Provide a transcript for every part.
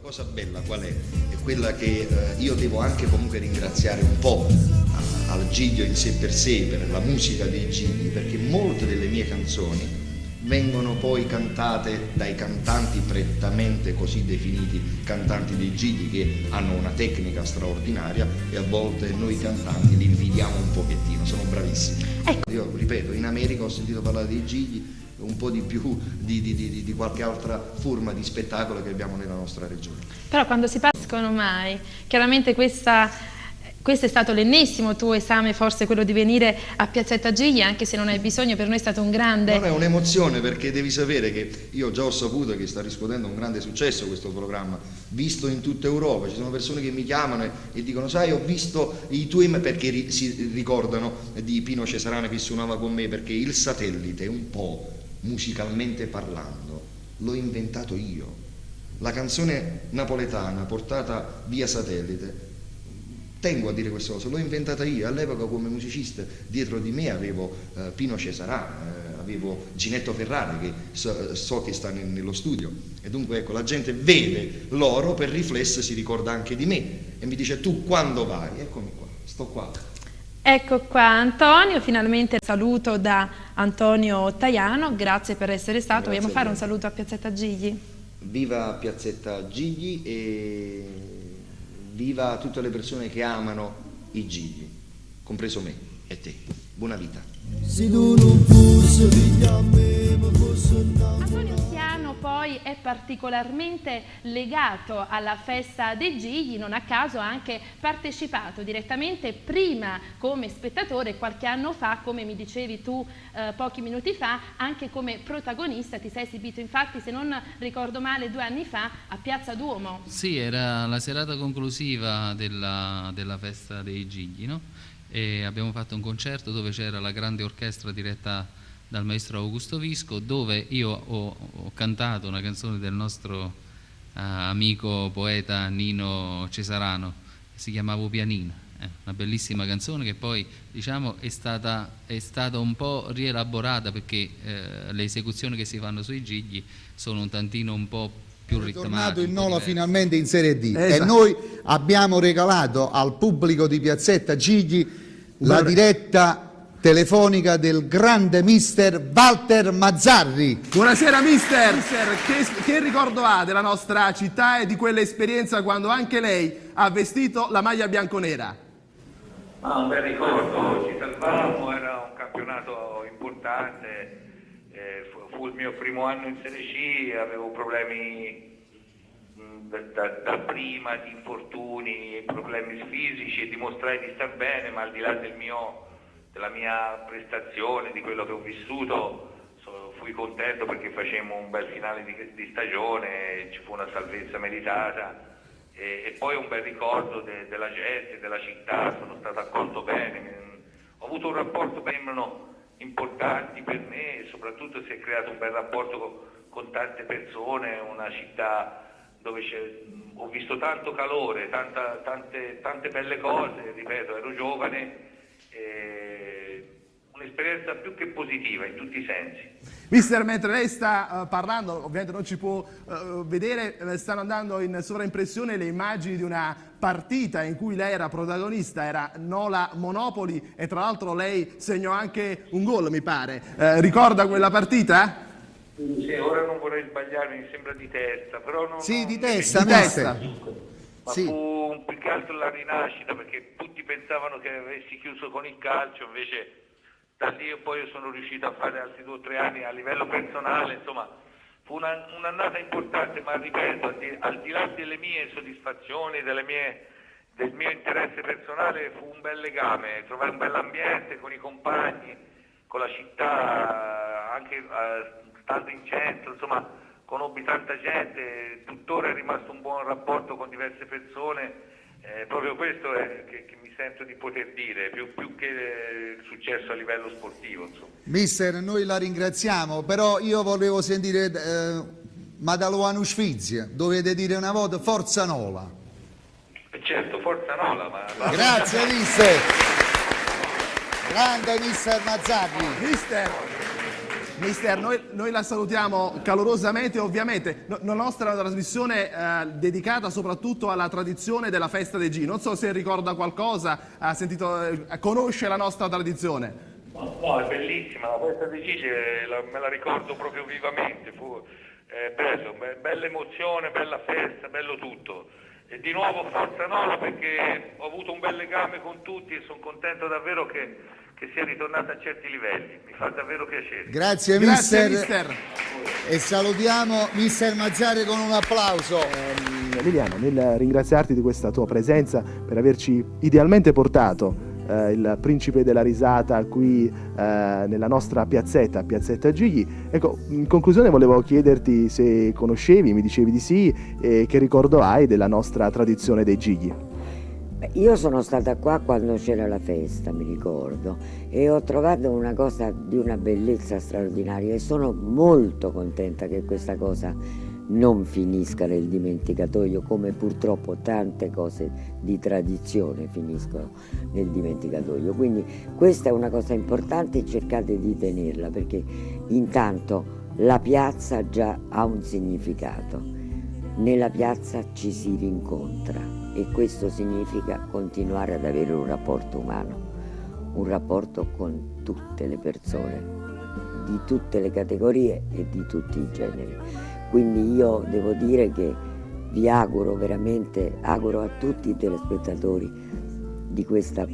cosa bella qual è? È quella che io devo anche comunque ringraziare un po' al Giglio in sé per sé, per la musica dei Gigli, perché molte delle mie canzoni vengono poi cantate dai cantanti prettamente così definiti cantanti dei Gigli, che hanno una tecnica straordinaria e a volte noi cantanti li invidiamo un pochettino, sono bravissimi. Io ripeto, in America ho sentito parlare dei Gigli un po' di più di qualche altra forma di spettacolo che abbiamo nella nostra regione. Però quando si passano mai, chiaramente questo è stato l'ennesimo tuo esame, forse quello di venire a Piazzetta Gigli, anche se non hai bisogno, per noi è stato un grande... Non è un'emozione, perché devi sapere che io già ho saputo che sta riscuotendo un grande successo questo programma, visto in tutta Europa. Ci sono persone che mi chiamano e dicono: sai, ho visto i tuoi, perché si ricordano di Pino Cesarano che suonava con me, perché il satellite un po' musicalmente parlando l'ho inventato io. La canzone napoletana portata via satellite, tengo a dire questa cosa, l'ho inventata io. All'epoca come musicista dietro di me avevo Pino Cesarano, avevo Ginetto Ferrari, che so che sta nello studio, e dunque ecco, la gente vede loro, per riflesso si ricorda anche di me e mi dice: tu quando vai? Eccomi qua, sto qua. Ecco qua Antonio, finalmente saluto da Antonio Tajano, grazie per essere stato. Grazie. Vogliamo fare un saluto a Piazzetta Gigli? Viva Piazzetta Gigli e viva tutte le persone che amano i Gigli, compreso me e te. Buona vita. Antonio Stiano poi è particolarmente legato alla festa dei Gigli, non a caso ha anche partecipato direttamente prima come spettatore, qualche anno fa, come mi dicevi tu pochi minuti fa, anche come protagonista. Ti sei esibito infatti, se non ricordo male, 2 anni fa a Piazza Duomo. Sì, era la serata conclusiva della festa dei Gigli, no? E abbiamo fatto un concerto dove c'era la grande orchestra diretta dal maestro Augusto Visco, dove io ho cantato una canzone del nostro amico poeta Nino Cesarano, che si chiamava Pianino, una bellissima canzone che poi, diciamo, è stata un po' rielaborata, perché le esecuzioni che si fanno sui Gigli sono un po' più ritmate. È tornato il Nola finalmente in Serie D, esatto. E noi abbiamo regalato al pubblico di Piazzetta Gigli la diretta telefonica del grande mister Walter Mazzarri. Buonasera mister. Che ricordo ha della nostra città e di quell'esperienza quando anche lei ha vestito la maglia bianconera? Un bel ricordo, ci salvammo, era un campionato importante, fu il mio primo anno in Serie C, avevo problemi da prima, di infortuni, problemi fisici, e dimostrai di star bene, ma al di là della mia prestazione, di quello che ho vissuto, fui contento perché facemmo un bel finale di stagione, ci fu una salvezza meritata e poi un bel ricordo della gente, della città. Sono stato accolto bene, ho avuto un rapporto ben importanti per me, e soprattutto si è creato un bel rapporto con tante persone, una città dove ho visto tanto calore, tante belle cose, ripeto, ero giovane, un'esperienza più che positiva in tutti i sensi. Mister, mentre lei sta parlando, ovviamente non ci può vedere, stanno andando in sovraimpressione le immagini di una partita in cui lei era protagonista, era Nola Monopoli, e tra l'altro lei segnò anche un gol, mi pare. Ricorda quella partita? Sì, ora non vorrei sbagliarmi, mi sembra di testa, però non... Sì, di testa, Ma sì. fu più che altro la rinascita, perché tutti pensavano che avessi chiuso con il calcio, invece da lì poi io sono riuscito a fare altri 2 o 3 anni a livello personale, insomma fu un'annata importante, ma ripeto, al di là delle mie soddisfazioni, del mio interesse personale, fu un bel legame, trovai un bell'ambiente con i compagni, con la città, anche stando in centro, insomma conobbi tanta gente, tuttora è rimasto un buon rapporto con diverse persone, proprio questo è che mi sento di poter dire, più che il successo a livello sportivo, insomma. Mister, noi la ringraziamo, però io volevo sentire Madaloanu Sfizia, dovete dire una volta Forza Nola. Certo, Forza Nola, ma... Grazie mister. Grande mister Mazzarri. Mister, noi la salutiamo calorosamente, ovviamente. La nostra è una trasmissione dedicata soprattutto alla tradizione della festa dei G. Non so se ricorda qualcosa, ha sentito, conosce la nostra tradizione. No, è bellissima, la festa dei G me la ricordo proprio vivamente, fu bello, bella emozione, bella festa, bello tutto. E di nuovo forza Nola, perché ho avuto un bel legame con tutti e sono contento davvero che sia ritornata a certi livelli, mi fa davvero piacere. Grazie, mister. E salutiamo mister Mazzari con un applauso. Liliana, nel ringraziarti di questa tua presenza, per averci idealmente portato il principe della risata qui nella nostra piazzetta Gigli. Ecco, in conclusione volevo chiederti se conoscevi, mi dicevi di sì, e che ricordo hai della nostra tradizione dei Gigli. Io sono stata qua quando c'era la festa, mi ricordo, e ho trovato una cosa di una bellezza straordinaria e sono molto contenta che questa cosa non finisca nel dimenticatoio, come purtroppo tante cose di tradizione finiscono nel dimenticatoio. Quindi questa è una cosa importante e cercate di tenerla, perché intanto la piazza già ha un significato. Nella piazza ci si rincontra e questo significa continuare ad avere un rapporto umano, un rapporto con tutte le persone, di tutte le categorie e di tutti i generi. Quindi io devo dire che vi auguro veramente, auguro a tutti i telespettatori di questa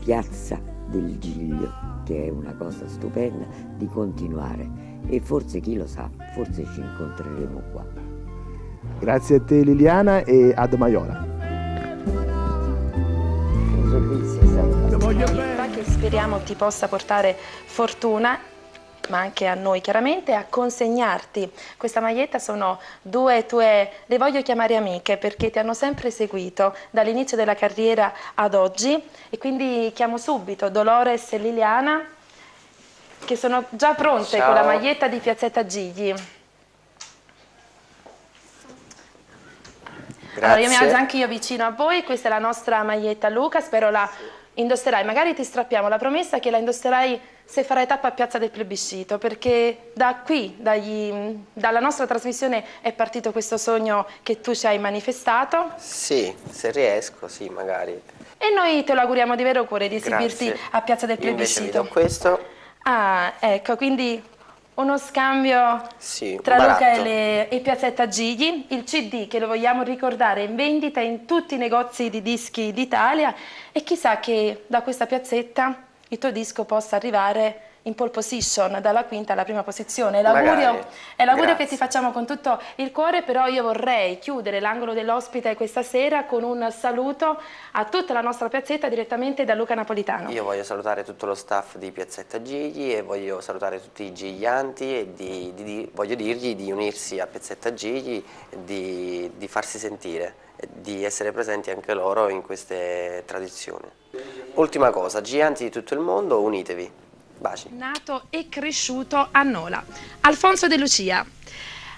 piazza del Giglio, che è una cosa stupenda, di continuare e forse, chi lo sa, forse ci incontreremo qua. Grazie a te Liliana e ad Maiola. Che speriamo ti possa portare fortuna, ma anche a noi chiaramente, a consegnarti questa maglietta. Sono due tue, le voglio chiamare amiche, perché ti hanno sempre seguito dall'inizio della carriera ad oggi, e quindi chiamo subito Dolores e Liliana, che sono già pronte. Ciao. Con la maglietta di Piazzetta Gigli. Grazie. Allora io mi alzo anche io vicino a voi. Questa è la nostra maglietta, Luca, spero la indosserai, magari ti strappiamo la promessa che la indosserai se farai tappa a Piazza del Plebiscito, perché da qui, dalla nostra trasmissione è partito questo sogno che tu ci hai manifestato. Sì, se riesco, sì, magari. E noi te lo auguriamo di vero cuore di esibirti a Piazza del Plebiscito. Io invece vi do questo. Ah, ecco, quindi uno scambio sì, tra Luca e Piazzetta Gigli, il CD che lo vogliamo ricordare in vendita in tutti i negozi di dischi d'Italia, e chissà che da questa piazzetta il tuo disco possa arrivare in pole position, dalla quinta alla prima posizione. È l'augurio che ti facciamo con tutto il cuore, però io vorrei chiudere l'angolo dell'ospite questa sera con un saluto a tutta la nostra piazzetta direttamente da Luca Napolitano. Io voglio salutare tutto lo staff di Piazzetta Gigli e voglio salutare tutti i giglianti e voglio dirgli di unirsi a Piazzetta Gigli e di farsi sentire e di essere presenti anche loro in queste tradizioni. Ultima cosa, giganti di tutto il mondo, unitevi. Baci. Nato e cresciuto a Nola. Alfonso De Lucia.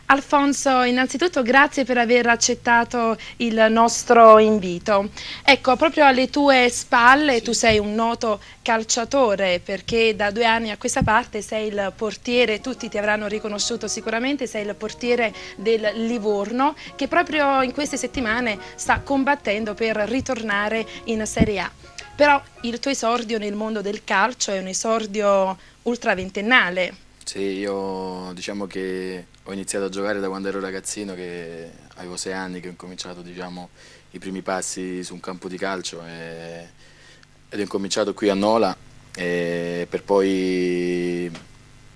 Alfonso, innanzitutto grazie per aver accettato il nostro invito. Ecco, proprio alle tue spalle tu sei un noto calciatore, perché da 2 anni a questa parte sei il portiere, tutti ti avranno riconosciuto sicuramente, sei il portiere del Livorno, che proprio in queste settimane sta combattendo per ritornare in Serie A. Però il tuo esordio nel mondo del calcio è un esordio ultraventennale. Sì, io diciamo che ho iniziato a giocare da quando ero ragazzino, che avevo 6 anni, che ho incominciato i primi passi su un campo di calcio ed ho incominciato qui a Nola, per poi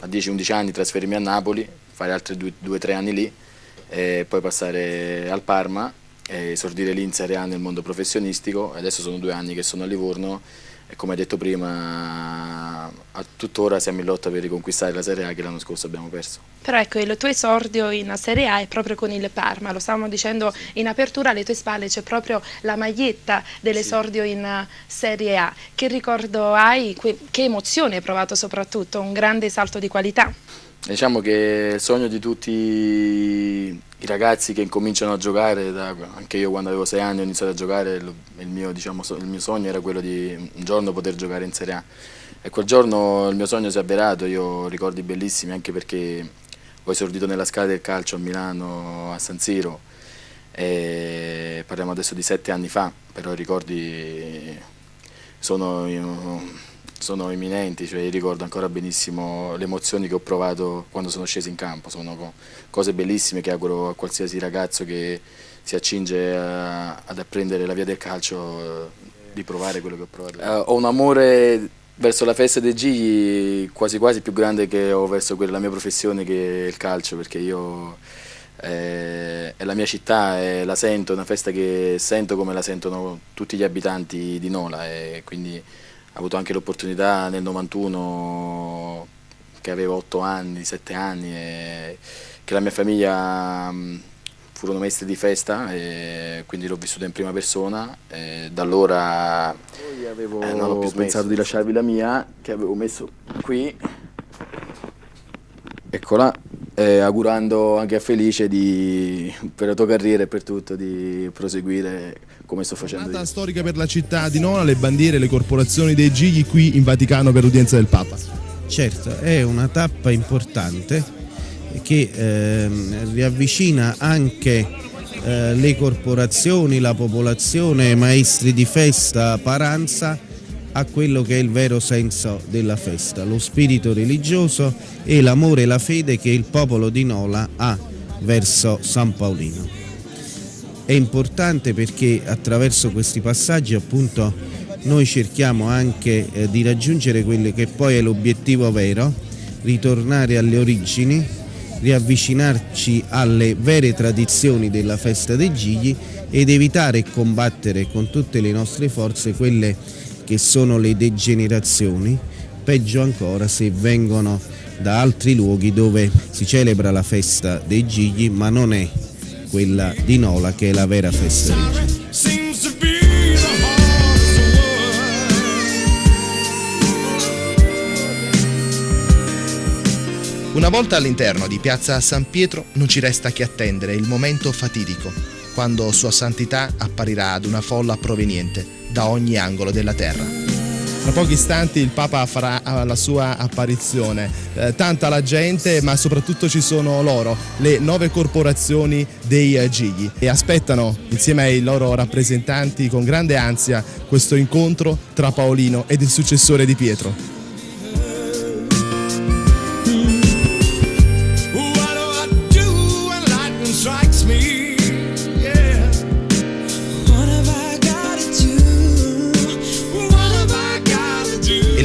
a 10-11 anni trasferirmi a Napoli, fare altri 2-3 anni lì e poi passare al Parma, esordire lì in Serie A nel mondo professionistico. Adesso sono 2 anni che sono a Livorno e, come hai detto prima, a tuttora siamo in lotta per riconquistare la Serie A che l'anno scorso abbiamo perso. Però ecco, il tuo esordio in Serie A è proprio con il Parma, lo stavamo dicendo in apertura, alle tue spalle c'è proprio la maglietta dell'esordio in Serie A. Che ricordo hai? Che emozione hai provato soprattutto? Un grande salto di qualità? Diciamo che il sogno di tutti i ragazzi che incominciano a giocare, anche io quando avevo 6 anni ho iniziato a giocare, il mio sogno era quello di un giorno poter giocare in Serie A. E quel giorno il mio sogno si è avverato, io ho ricordi bellissimi anche perché ho esordito nella scala del calcio a Milano, a San Siro, e parliamo adesso di 7 anni fa, però i ricordi sono imminenti, cioè io ricordo ancora benissimo le emozioni che ho provato quando sono sceso in campo, sono cose bellissime che auguro a qualsiasi ragazzo che si accinge ad apprendere la via del calcio di provare quello che ho provato. Ho un amore verso la festa dei Gigli quasi quasi più grande che ho verso la mia professione, che è il calcio, perché io è la mia città e la sento, è una festa che sento come la sentono tutti gli abitanti di Nola, e quindi ho avuto anche l'opportunità nel 91, che avevo 8 anni, 7 anni, e che la mia famiglia furono maestri di festa, e quindi l'ho vissuto in prima persona, e da allora non ho più pensato di lasciarvi la mia, che avevo messo qui, eccola, augurando anche a Felice per la tua carriera e per tutto di proseguire come sto facendo io. Giornata storica per la città di Nola, le bandiere, le corporazioni dei Gigli qui in Vaticano per l'udienza del Papa. Certo, è una tappa importante che riavvicina anche le corporazioni, la popolazione, maestri di festa, paranza, a quello che è il vero senso della festa, lo spirito religioso e l'amore e la fede che il popolo di Nola ha verso San Paolino. È importante perché attraverso questi passaggi appunto noi cerchiamo anche di raggiungere quello che poi è l'obiettivo vero, ritornare alle origini, riavvicinarci alle vere tradizioni della festa dei Gigli ed evitare e combattere con tutte le nostre forze quelle che sono le degenerazioni, peggio ancora se vengono da altri luoghi dove si celebra la festa dei Gigli, ma non è quella di Nola che è la vera festa dei Gigli. Una volta all'interno di Piazza San Pietro non ci resta che attendere il momento fatidico, quando Sua Santità apparirà ad una folla proveniente da ogni angolo della terra. Tra pochi istanti il Papa farà la sua apparizione, tanta la gente, ma soprattutto ci sono loro, le 9 corporazioni dei Gigli, e aspettano insieme ai loro rappresentanti con grande ansia questo incontro tra Paolino ed il successore di Pietro.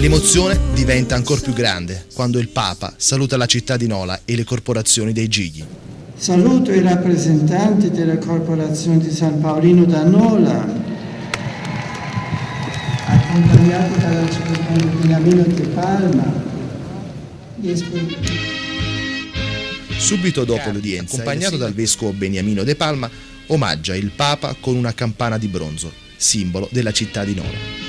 L'emozione diventa ancora più grande quando il Papa saluta la città di Nola e le corporazioni dei Gigli. Saluto i rappresentanti della corporazione di San Paolino da Nola, accompagnati dall'arcivescovo Beniamino De Palma. Subito dopo l'udienza, accompagnato dal vescovo Beniamino De Palma, omaggia il Papa con una campana di bronzo, simbolo della città di Nola.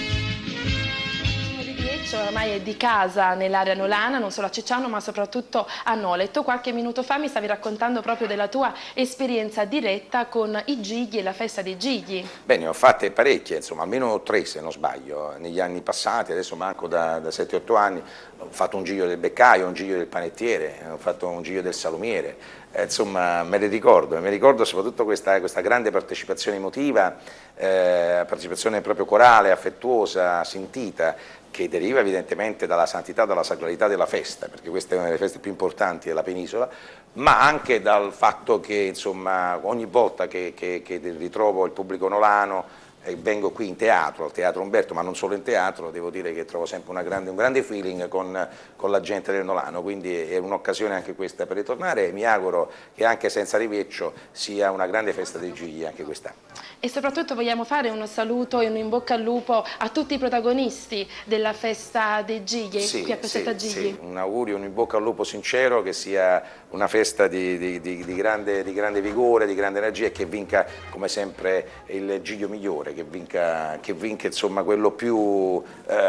Ormai è di casa nell'area nolana, non solo a Cicciano ma soprattutto a Nola. E tu qualche minuto fa mi stavi raccontando proprio della tua esperienza diretta con i Gigli e la festa dei Gigli. Bene, ho fatte parecchie, insomma, almeno 3 se non sbaglio, negli anni passati, adesso manco da 7-8 anni. Ho fatto un giglio del beccaio, un giglio del panettiere, ho fatto un giglio del salumiere, insomma me le ricordo, e mi ricordo soprattutto questa grande partecipazione emotiva, partecipazione proprio corale, affettuosa, sentita, che deriva evidentemente dalla santità, dalla sacralità della festa, perché questa è una delle feste più importanti della penisola, ma anche dal fatto che insomma, ogni volta che ritrovo il pubblico nolano e vengo qui in teatro, al Teatro Umberto, ma non solo in teatro, devo dire che trovo sempre un grande feeling con la gente del Nolano, quindi è un'occasione anche questa per ritornare, e mi auguro che anche senza Riveccio sia una grande festa dei Gigli anche quest'anno. E soprattutto vogliamo fare un saluto e un in bocca al lupo a tutti i protagonisti della festa dei Gigli, qui a Piazzetta Gigli. Sì, un augurio, un in bocca al lupo sincero, che sia una festa di grande vigore, di grande energia, e che vinca come sempre il Giglio migliore, che vinca insomma quello più,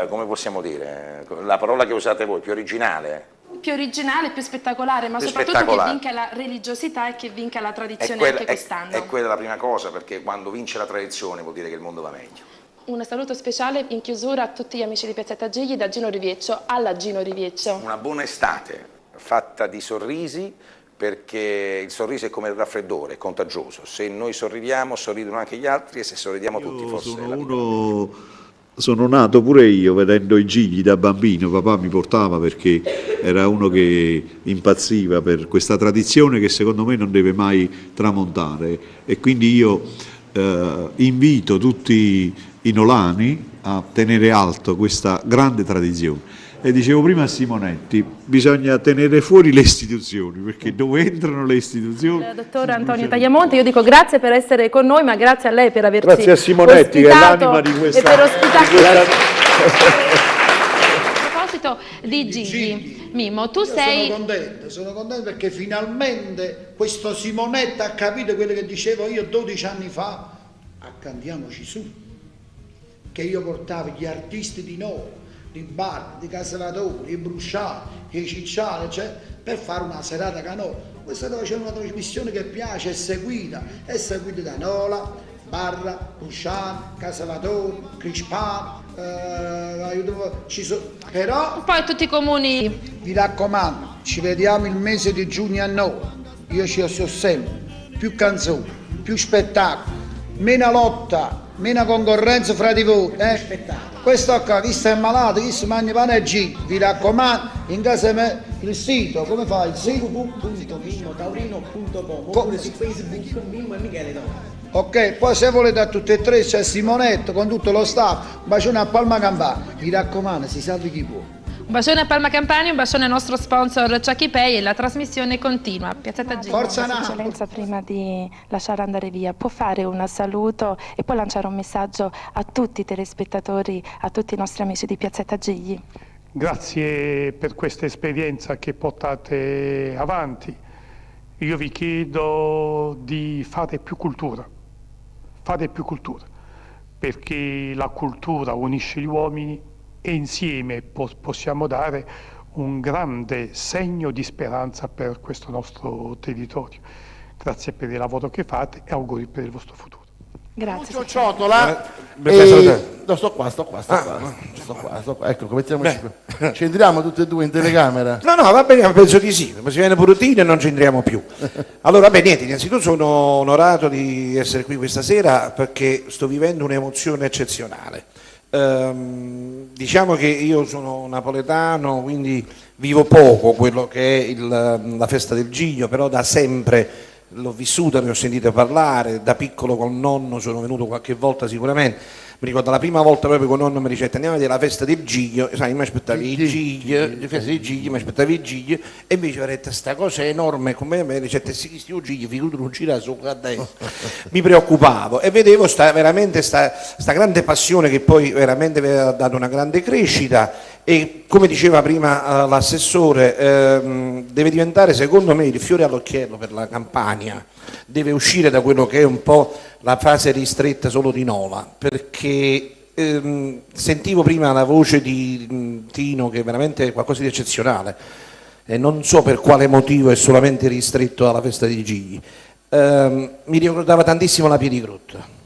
come possiamo dire, la parola che usate voi, più originale. Più originale, più spettacolare, ma soprattutto che vinca la religiosità e che vinca la tradizione anche quest'anno. È quella la prima cosa, perché quando vince la tradizione vuol dire che il mondo va meglio. Un saluto speciale in chiusura a tutti gli amici di Piazzetta Gigli, da Gino Rivieccio alla Gino Rivieccio. Una buona estate fatta di sorrisi, perché il sorriso è come il raffreddore, è contagioso. Se noi sorridiamo, sorridono anche gli altri, e se sorridiamo tutti forse è la vita. Sono nato pure io vedendo i Gigli da bambino, papà mi portava perché era uno che impazziva per questa tradizione che secondo me non deve mai tramontare, e quindi io invito tutti i nolani a tenere alto questa grande tradizione. E dicevo prima a Simonetti, bisogna tenere fuori le istituzioni, perché dove entrano le istituzioni... Dottor Antonio Tagliamonte, io dico grazie per essere con noi, ma grazie a lei per averci Grazie a Simonetti, che è l'anima di questa... A proposito di Gigli, Mimmo, tu sei... Sono contento perché finalmente questo Simonetta ha capito quello che dicevo io 12 anni fa. Accantiamoci su, che io portavo gli artisti di noi, di bar, di Casalatori, di Brusciati, di Cicciali, cioè, per fare una serata canora. Questa c'è una trasmissione che piace, è seguita da Nola, Barra, Brusciati, Casalatori, Crispano, però poi tutti i comuni. Vi raccomando, ci vediamo il mese di giugno a Nola, io ci sono sempre, più canzoni, più spettacoli, meno lotta, meno concorrenza fra di voi, Questo qua, chi sta malato, chi si mangia pane e G, vi raccomando, in casa me il sito, come fa il sito? www.mimmotaurino.com oppure su Facebook Mimmo e Michele Taurino. Ok, poi se volete a tutte e tre c'è Simonetto con tutto lo staff, un bacione a Palma Campania, mi raccomando, si salvi chi può. Un bacione a Palma Campania, un bacione al nostro sponsor Chucky Pay, e la trasmissione continua. Piazzetta Gigli. Forza Napoli! Eccellenza, prima di lasciare andare via, può fare un saluto e poi lanciare un messaggio a tutti i telespettatori, a tutti i nostri amici di Piazzetta Gigli? Grazie per questa esperienza che portate avanti. Io vi chiedo di fare più cultura, perché la cultura unisce gli uomini e insieme possiamo dare un grande segno di speranza per questo nostro territorio. Grazie per il lavoro che fate e auguri per il vostro futuro. Grazie. Ciotola, no, sto qua. Ecco, mettiamoci qui. Ci entriamo tutti e due in telecamera. No, va bene, penso di sì, ma si viene Purutino e non ci entriamo più. Allora, beh, niente, innanzitutto sono onorato di essere qui questa sera perché sto vivendo un'emozione eccezionale. Diciamo che io sono napoletano, quindi vivo poco quello che è la festa del Giglio, però da sempre l'ho vissuta, ne ho sentito parlare, da piccolo con nonno sono venuto qualche volta sicuramente. Mi ricordo la prima volta proprio con nonno mi dice andiamo a vedere la festa del Giglio, sai, mi aspettavi il Giglio, la festa del Giglio, mi aspettavi il Giglio, e invece ho detto sta cosa è enorme come me, dice se sti Giglio figurati non gira su a destra. Mi preoccupavo e vedevo veramente sta grande passione che poi veramente aveva dato una grande crescita, e come diceva prima l'assessore deve diventare secondo me il fiore all'occhiello per la Campania, deve uscire da quello che è un po' la fase ristretta solo di Nola, perché sentivo prima la voce di Tino che è veramente qualcosa di eccezionale e non so per quale motivo è solamente ristretto alla festa dei Gigli. Mi ricordava tantissimo la Piedigrotta.